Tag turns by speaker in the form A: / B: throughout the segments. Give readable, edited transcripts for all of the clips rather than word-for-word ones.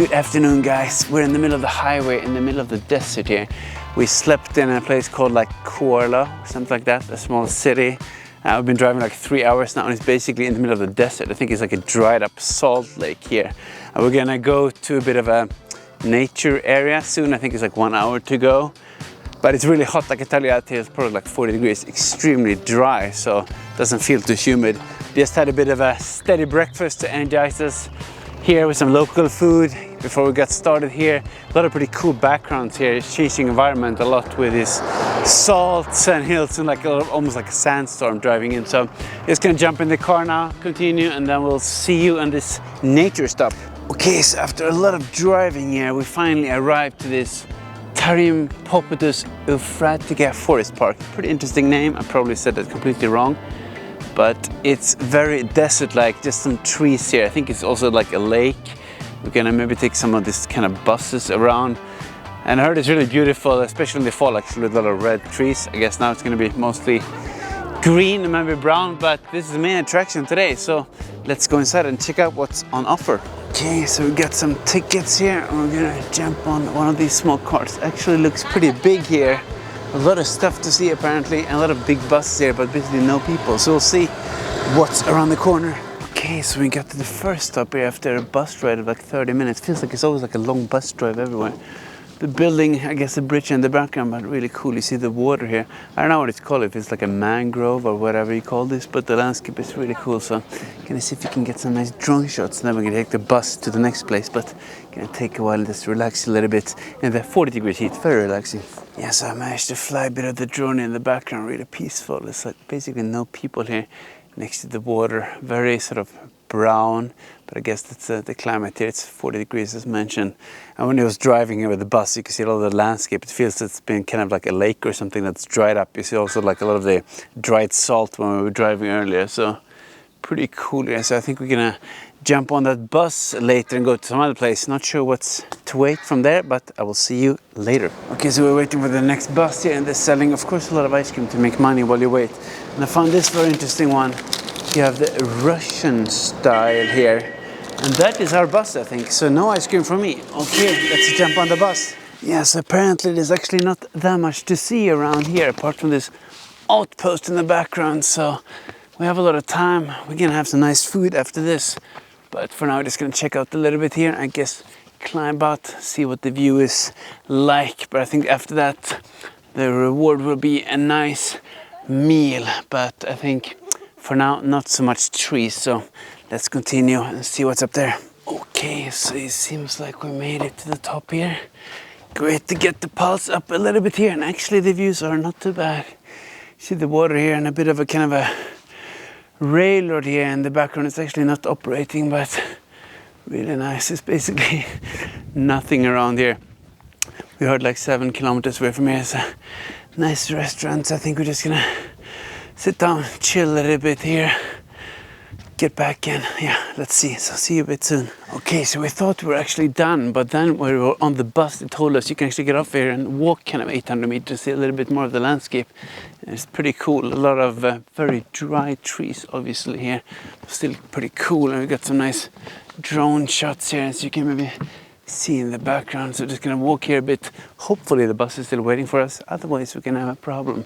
A: Good afternoon, guys. We're in the middle of the highway, in the middle of the desert here. We slept in a place called like Kuala, something like that, a small city. We've been driving like 3 hours now, and it's basically in the middle of the desert. I think it's like a dried up salt lake here. We're gonna go to a bit of a nature area soon. I think it's like 1 hour to go. But it's really hot, I can tell you out here, it's probably like 40 degrees, extremely dry, so it doesn't feel too humid. Just had a bit of a steady breakfast to energize us here with some local food before we got started here. A lot of pretty cool backgrounds here. It's changing environment a lot with these salts and hills and like almost like a sandstorm driving in. So just gonna jump in the car now, continue, and then we'll see you on this nature stop. Okay, so after a lot of driving here, we finally arrived to this Tarim Euphratica Forest Park. Pretty interesting name. I probably said that completely wrong, but it's very desert-like, just some trees here. I think it's also like a lake. We're gonna maybe take some of these kind of buses around. And I heard it's really beautiful, especially in the fall, actually, with a lot of red trees. I guess now it's gonna be mostly green and maybe brown, but this is the main attraction today. So let's go inside and check out what's on offer. Okay, so we got some tickets here, and we're gonna jump on one of these small cars. Actually looks pretty big here. A lot of stuff to see apparently, and a lot of big buses here, but basically no people. So we'll see what's around the corner. Okay, so we got to the first stop here after a bus ride of like 30 minutes. Feels like it's always like a long bus drive everywhere. The building, I guess the bridge in the background, but really cool. You see the water here. I don't know what it's called, if it's like a mangrove or whatever you call this, but the landscape is really cool. So gonna see if you can get some nice drone shots, and then we're gonna take the bus to the next place. But gonna take a while and just relax a little bit in the 40 degrees heat. Very relaxing. Yeah, so I managed to fly a bit of the drone in the background, really peaceful. There's like basically no people here next to the water. Very sort of brown, but I guess that's the climate here. It's 40 degrees as mentioned. And when I was driving here with the bus, you can see a lot of the landscape. It feels it's been kind of like a lake or something that's dried up. You see also like a lot of the dried salt when we were driving earlier. So pretty cool here. So I think we're gonna jump on that bus later and go to some other place. Not sure what's to wait from there, but I will see you later. Okay, so we're waiting for the next bus here, and they're selling, of course, a lot of ice cream to make money while you wait. And I found this very interesting one. You have the Russian style here, and that is our bus, I think. So no ice cream for me. Okay, let's jump on the bus. Yes, apparently there's actually not that much to see around here apart from this outpost in the background. So we have a lot of time. We're gonna have some nice food after this. But for now, we're just gonna check out a little bit here. I guess climb out, see what the view is like. But I think after that, the reward will be a nice meal. But I think for now, not so much trees, so let's continue and see what's up there. Okay, so it seems like we made it to the top here. Great to get the pulse up a little bit here, and actually the views are not too bad. See the water here and a bit of a kind of a railroad here in the background. It's actually not operating, but really nice. It's basically nothing around here. We heard like 7 kilometers away from here. It's a nice restaurant. I think we're just gonna sit down, chill a little bit here, get back in. Yeah, let's see. So see you a bit soon. Okay, so we thought we were actually done, but then when we were on the bus, they told us you can actually get off here and walk kind of 800 meters, see a little bit more of the landscape. And it's pretty cool. A lot of very dry trees, obviously, here. Still pretty cool. And we got some nice drone shots here, as you can maybe see in the background. So just gonna walk here a bit. Hopefully the bus is still waiting for us, otherwise we're gonna have a problem.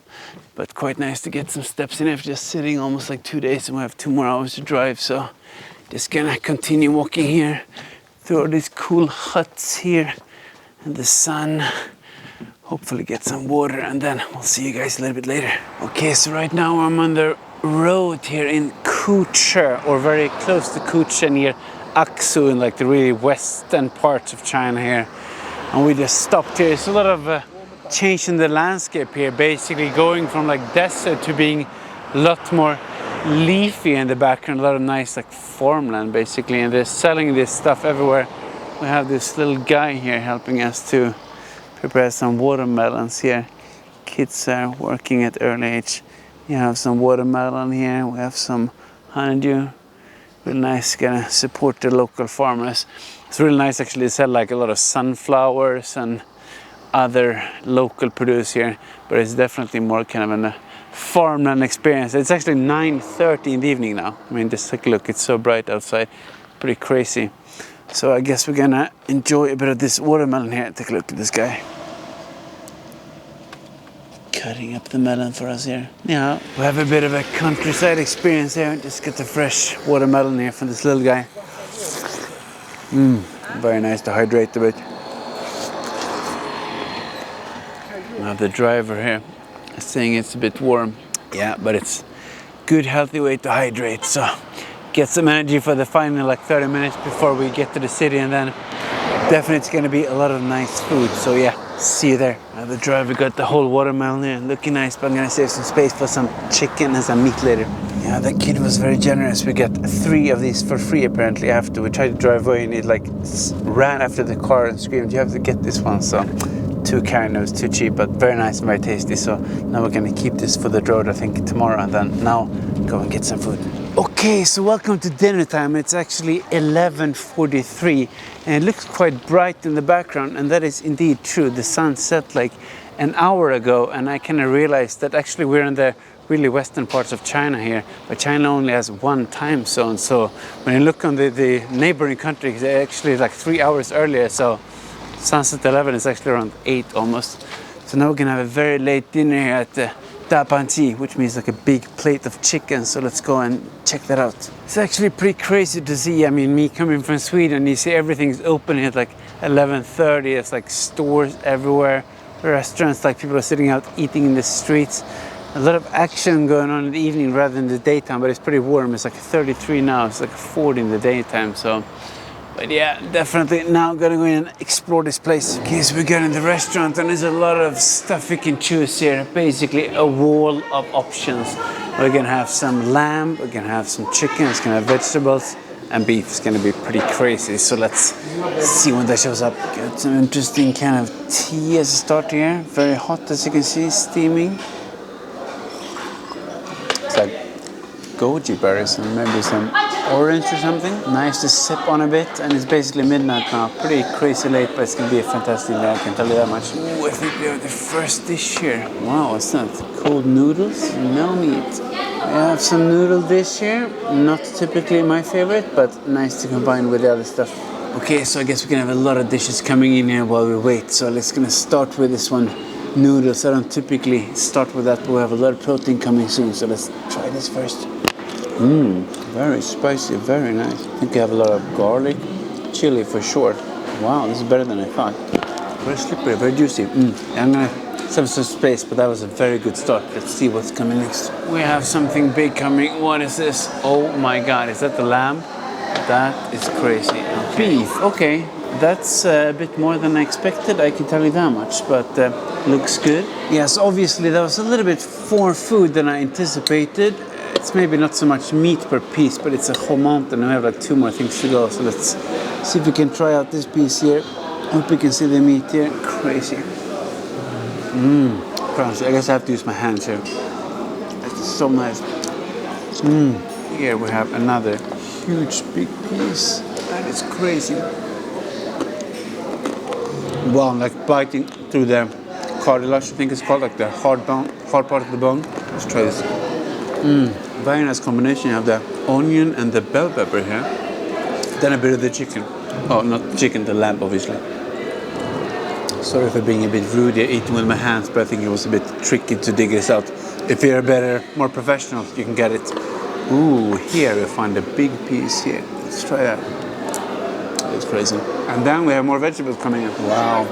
A: But quite nice to get some steps in after just sitting almost like 2 days, and we have 2 more hours to drive. So just gonna continue walking here through all these cool huts here and the sun. Hopefully get some water, and then we'll see you guys a little bit later. Okay, so right now I'm on the road here in Kuche, or very close to Kuche, near Aksu, in like the really western parts of China here. And we just stopped here. It's a lot of change in the landscape here, basically going from like desert to being a lot more leafy in the background. A lot of nice like farmland basically, and they're selling this stuff everywhere. We have this little guy here helping us to prepare some watermelons here. Kids are working at early age. You have some watermelon here. We have some honeydew. Really nice, gonna support the local farmers. It's really nice actually to sell like a lot of sunflowers and other local produce here, but it's definitely more kind of a farmland experience. It's actually 9:30 in the evening now. I mean, just take a look, it's so bright outside, pretty crazy. So I guess we're gonna enjoy a bit of this watermelon here. Take a look at this guy. Cutting up the melon for us here. Yeah, we have a bit of a countryside experience here. Just get the fresh watermelon here from this little guy. Very nice to hydrate a bit. Now the driver here is saying it's a bit warm. Yeah, but it's good healthy way to hydrate. So get some energy for the final like 30 minutes before we get to the city, and then definitely it's gonna be a lot of nice food. So yeah, see you there. Now the driver got the whole watermelon here, looking nice, but I'm gonna save some space for some chicken and some meat later. Yeah, that kid was very generous. We got 3 of these for free apparently after. We tried to drive away and he like ran after the car and screamed, "You have to get this one." So too kind, it was too cheap, but very nice and very tasty. So now we're gonna keep this for the road I think tomorrow, and then now go and get some food. Okay, so welcome to dinner time. It's actually 11:43 and it looks quite bright in the background, and that is indeed true. The sun set like an hour ago, and I kind of realized that actually we're in the really western parts of China here, but China only has 1 time zone. So when you look on the neighboring countries, they're actually like 3 hours earlier. So sunset 11 is actually around 8 almost. So now we're gonna have a very late dinner here at the Dapanji, which means like a big plate of chicken. So let's go and check that out. It's actually pretty crazy to see. I mean, me coming from Sweden, you see everything's open at like 11:30. It's like stores everywhere, restaurants, like people are sitting out eating in the streets. A lot of action going on in the evening rather than the daytime, but it's pretty warm. It's like 33 now. It's like 40 in the daytime. So, but yeah, definitely now gonna go in and explore this place. Okay, so we got in the restaurant and there's a lot of stuff we can choose here. Basically a wall of options. We're gonna have some lamb, we're gonna have some chicken, it's gonna have vegetables, and beef. It's gonna be pretty crazy. So let's see when that shows up. Got some interesting kind of tea as a start here. Very hot as you can see, steaming. It's like goji berries and maybe some orange or something. Nice to sip on a bit, and it's basically midnight now. Pretty crazy late, but it's gonna be a fantastic day, I can tell you that much. Ooh, I think we have the first dish here. Wow, what's that? Cold noodles, no meat. We have some noodle dish here. Not typically my favorite, but nice to combine with the other stuff. Okay, so I guess we can have a lot of dishes coming in here while we wait. So let's gonna start with this one. Noodles. I don't typically start with that, but we have a lot of protein coming soon. So let's try this first. Very spicy, very nice. I think I have a lot of garlic, chili for sure. Wow, this is better than I thought. Very slippery, very juicy. I'm gonna save some space, but that was a very good start. Let's see what's coming next. We have something big coming. What is this? Oh my God, is that the lamb? That is crazy. Beef, okay. That's a bit more than I expected, I can tell you that much, but looks good. Yes, obviously that was a little bit more food than I anticipated. It's maybe not so much meat per piece, but it's a whole mountain. We have like 2 more things to go, so let's see if we can try out this piece here. Hope you can see the meat here. Crazy. Crunchy. I guess I have to use my hands here. It's so nice. Here we have another huge big piece. That is crazy. Wow, I'm like biting through the cartilage, I think it's called, like the hard part of the bone. Let's try this. Very nice combination. You have the onion and the bell pepper here. Then a bit of the chicken. Oh, not chicken, the lamb, obviously. Sorry for being a bit rude here, eating with my hands, but I think it was a bit tricky to dig this out. If you're a better, more professional, you can get it. Ooh, here we find a big piece here. Let's try that. It's crazy. And then we have more vegetables coming in. Wow.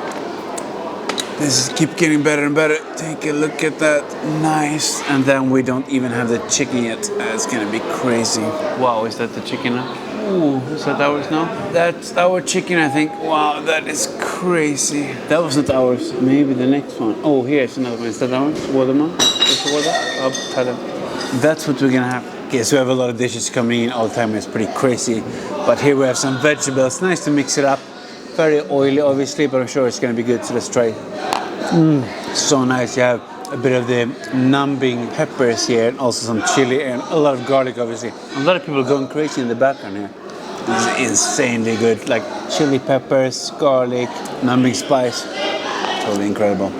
A: This keeps getting better and better. Take a look at that. Nice. And then we don't even have the chicken yet. It's gonna be crazy. Wow, is that the chicken now? Ooh, is that ours now? That's our chicken, I think. Wow, that is crazy. That wasn't ours. Maybe the next one. Oh, here's another one. Is that ours? Watermelon? Is the water? Tarim. That's what we're gonna have. Okay, so we have a lot of dishes coming in all the time. It's pretty crazy. But here we have some vegetables. Nice to mix it up. Very oily, obviously, but I'm sure it's gonna be good. So let's try it. So nice. You have a bit of the numbing peppers here, and also some chili and a lot of garlic, obviously. A lot of people going crazy in the background here. This is insanely good. Like chili peppers, garlic, numbing spice. Totally incredible.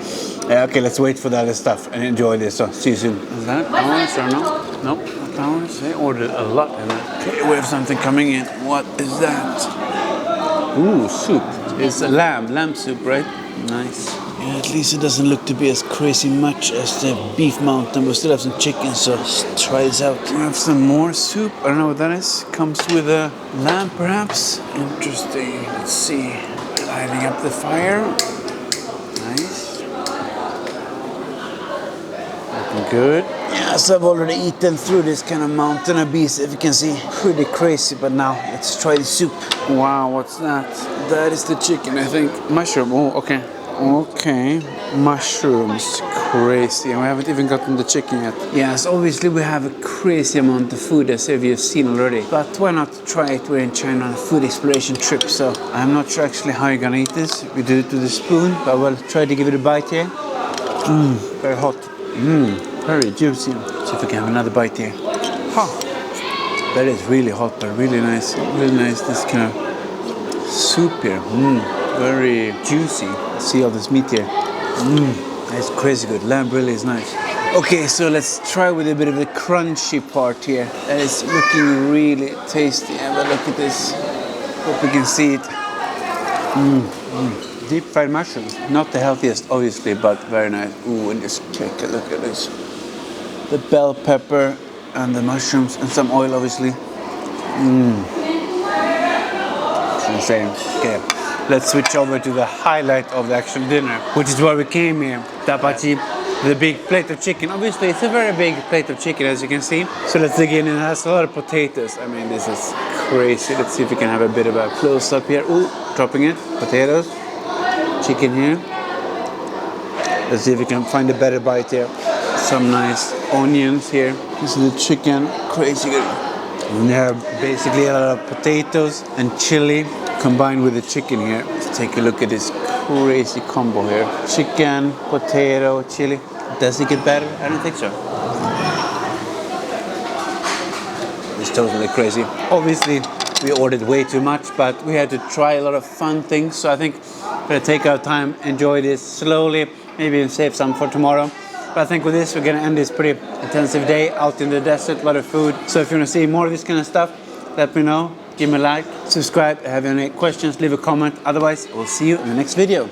A: Okay, let's wait for the other stuff and enjoy this. So see you soon. Is that ours or no? Nope, not ours. They ordered a lot in it. Okay, we have something coming in. What is that? Ooh, soup. It's a lamb soup, right? Nice. Yeah, at least it doesn't look to be as crazy much as the beef mountain. We still have some chicken, so let's try this out. We have some more soup. I don't know what that is. Comes with a lamb, perhaps. Interesting. Let's see. Lighting up the fire. Nice. Looking good. Yeah, so I've already eaten through this kind of mountain of beef, if you can see. Pretty crazy, but now let's try the soup. Wow, what's that? That is the chicken, I think. Mushroom. Oh, okay. Okay, mushrooms, crazy, and we haven't even gotten the chicken yet. Yes, obviously we have a crazy amount of food, as if you've seen already. But why not try it? We're in China on a food exploration trip, so I'm not sure actually how you're gonna eat this. We do it with a spoon, but we'll try to give it a bite here. Very hot. Very juicy. See if we can have another bite here. Huh. That is really hot, but really nice. Really nice, this kind of soup here. Very juicy. See all this meat here. That's crazy good. Lamb really is nice. Okay, so let's try with a bit of the crunchy part here. That is looking really tasty. Have a look at this. Hope you can see it. Deep fried mushrooms. Not the healthiest, obviously, but very nice. Ooh, and just take a look at this. The bell pepper and the mushrooms and some oil, obviously. It's insane. Okay. Let's switch over to the highlight of the actual dinner, which is why we came here. Dapanji, the big plate of chicken. Obviously, it's a very big plate of chicken, as you can see. So let's dig in. It has a lot of potatoes. I mean, this is crazy. Let's see if we can have a bit of a close-up here. Ooh, dropping it. Potatoes. Chicken here. Let's see if we can find a better bite here. Some nice onions here. This is the chicken. Crazy good. And there are basically a lot of potatoes and chili combined with the chicken here. Let's take a look at this crazy combo here. Chicken, potato, chili. Does it get better? I don't think so. It's totally crazy. Obviously, we ordered way too much, but we had to try a lot of fun things. So I think we're gonna take our time, enjoy this slowly, maybe even save some for tomorrow. But I think with this, we're gonna end this pretty intensive day out in the desert, a lot of food. So if you wanna see more of this kind of stuff, let me know. Give me a like, subscribe, have any questions, leave a comment. Otherwise, we'll see you in the next video.